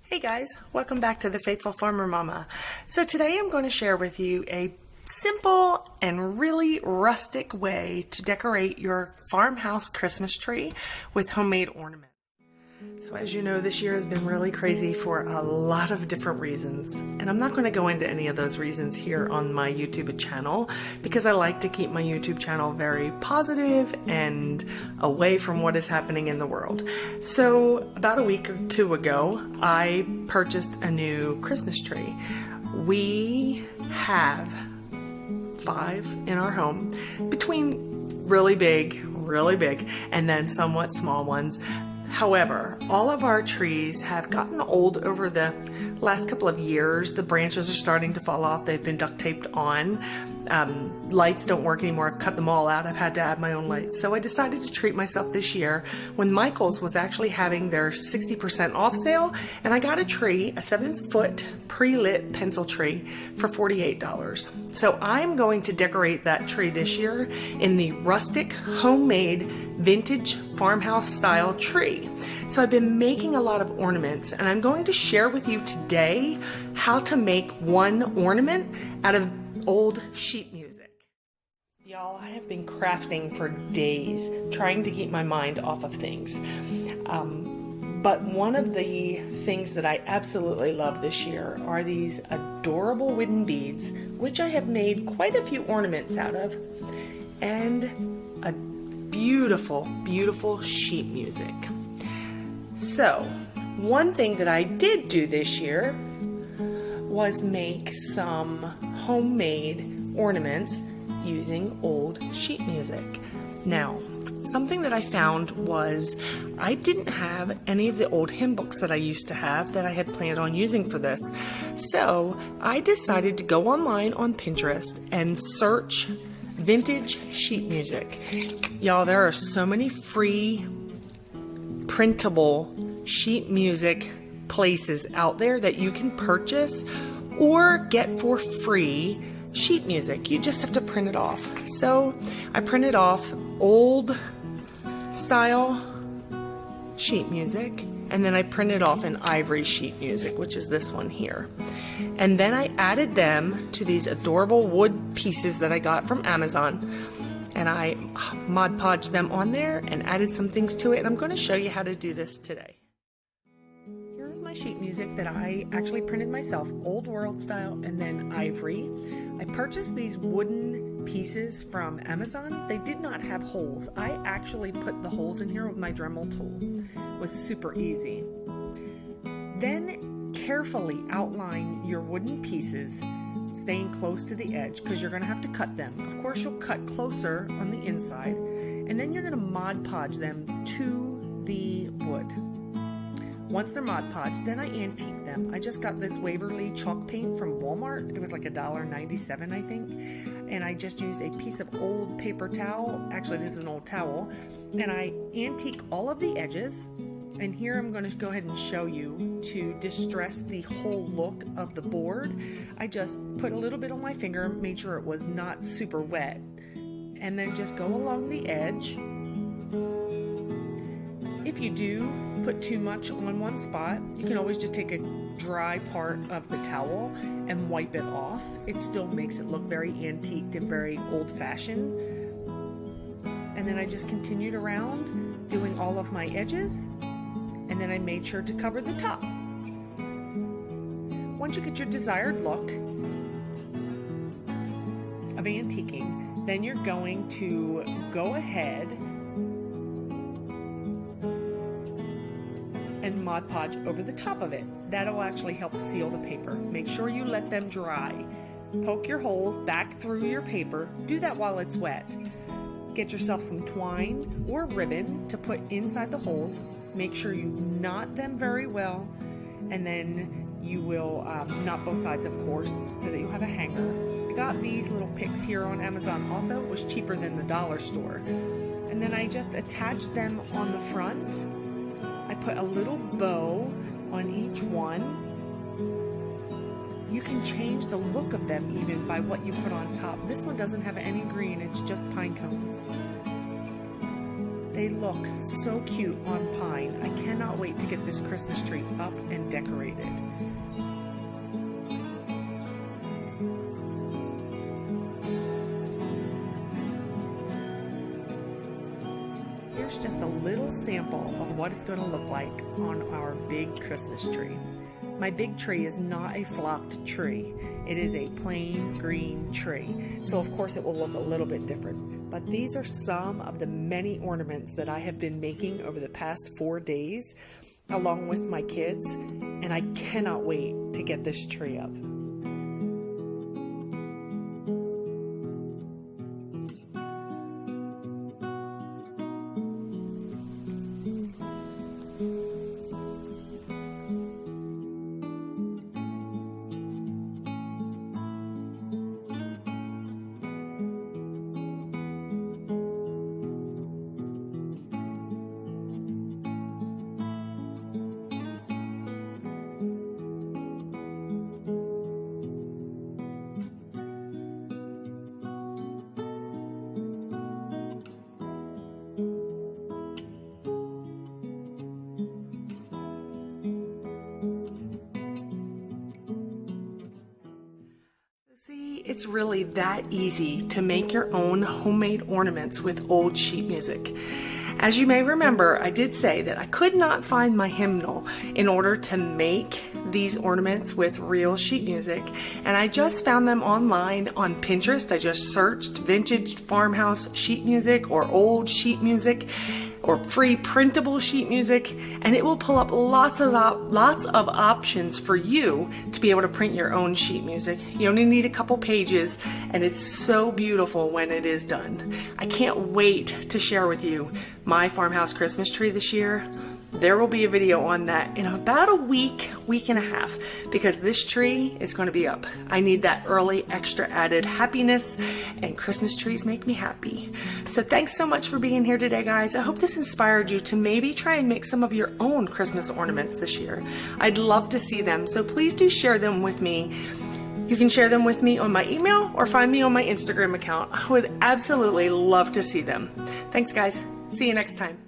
Hey guys, welcome back to the Faithful Farmer Mama. So today I'm going to share with you a simple and really rustic way to decorate your farmhouse Christmas tree with homemade ornaments. So as you know, this year has been really crazy for a lot of different reasons, and I'm not going to go into any of those reasons here on my YouTube channel because I like to keep my YouTube channel very positive and away from what is happening in the world. So about a week or two ago, I purchased a new Christmas tree. We have 5 in our home, between really big, and then somewhat small ones. However, all of our trees have gotten old over the last couple of years. The branches are starting to fall off. They've been duct taped on. Lights don't work anymore. I've cut them all out. I've had to add my own lights. So I decided to treat myself this year when Michael's was actually having their 60% off sale, and I got a tree, a 7-foot pre-lit pencil tree for $48. So I'm going to decorate that tree this year in the rustic, homemade, vintage farmhouse style tree. So I've been making a lot of ornaments, and I'm going to share with you today how to make one ornament out of old sheet music. Y'all, I have been crafting for days, trying to keep my mind off of things. But one of the things that I absolutely love this year are these adorable wooden beads, which I have made quite a few ornaments out of, and a beautiful, beautiful sheet music. So, one thing that I did do this year was make some homemade ornaments using old sheet music. Now, something that I found was I didn't have any of the old hymn books that I used to have that I had planned on using for this. So I decided to go online on Pinterest and search vintage sheet music. Y'all, there are so many free printable sheet music places out there that you can purchase or get for free sheet music. You just have to print it off. So I printed off old style sheet music, and then I printed off an ivory sheet music, which is this one here. And then I added them to these adorable wood pieces that I got from Amazon, and I Mod Podged them on there and added some things to it, and I'm going to show you how to do this today. Here's my sheet music that I actually printed myself, old world style and then ivory. I purchased these wooden pieces from Amazon. They did not have holes. I actually put the holes in here with my Dremel tool. It was super easy. Then carefully outline your wooden pieces, staying close to the edge because you're going to have to cut them. Of course, you'll cut closer on the inside, and then you're going to Mod Podge them to the wood. Once they're Mod Podged, then I antique them. I just got this Waverly chalk paint from Walmart. It was like $1.97, I think. And I just used a piece of old paper towel. Actually, this is an old towel. And I antique all of the edges. And here I'm going to go ahead and show you to distress the whole look of the board. I just put a little bit on my finger, made sure it was not super wet. And then just go along the edge. If you do put too much on one spot, you can always just take a dry part of the towel and wipe it off. It still makes it look very antiqued and very old-fashioned. And then I just continued around doing all of my edges, and then I made sure to cover the top. Once you get your desired look of antiquing, then you're going to go ahead and Mod Podge over the top of it. That'll actually help seal the paper. Make sure you let them dry. Poke your holes back through your paper. Do that while it's wet. Get yourself some twine or ribbon to put inside the holes. Make sure you knot them very well, and then you will knot both sides, of course, so that you have a hanger. I got these little picks here on Amazon also. It was cheaper than the dollar store. And then I just attached them on the front. I put a little bow on each one. You can change the look of them even by what you put on top. This one doesn't have any green, it's just pine cones. They look so cute on pine. I cannot wait to get this Christmas tree up and decorated. Here's just a little sample of what it's going to look like on our big Christmas tree. My big tree is not a flocked tree. It is a plain green tree. So of course it will look a little bit different. But these are some of the many ornaments that I have been making over the past 4 days along with my kids. And I cannot wait to get this tree up. It's really that easy to make your own homemade ornaments with old sheet music. As you may remember, I did say that I could not find my hymnal in order to make these ornaments with real sheet music, and I just found them online on Pinterest. I just searched vintage farmhouse sheet music or old sheet music or free printable sheet music, and it will pull up lots of options for you to be able to print your own sheet music. You only need a couple pages, and it's so beautiful when it is done. I can't wait to share with you my farmhouse Christmas tree this year. There will be a video on that in about a week and a half, because this tree is going to be up. I need that early extra added happiness, and Christmas trees make me happy. So thanks so much for being here today, guys. I hope this inspired you to maybe try and make some of your own Christmas ornaments this year. I'd love to see them, so please do share them with me. You can share them with me on my email or find me on my Instagram account. I would absolutely love to see them. Thanks, guys. See you next time.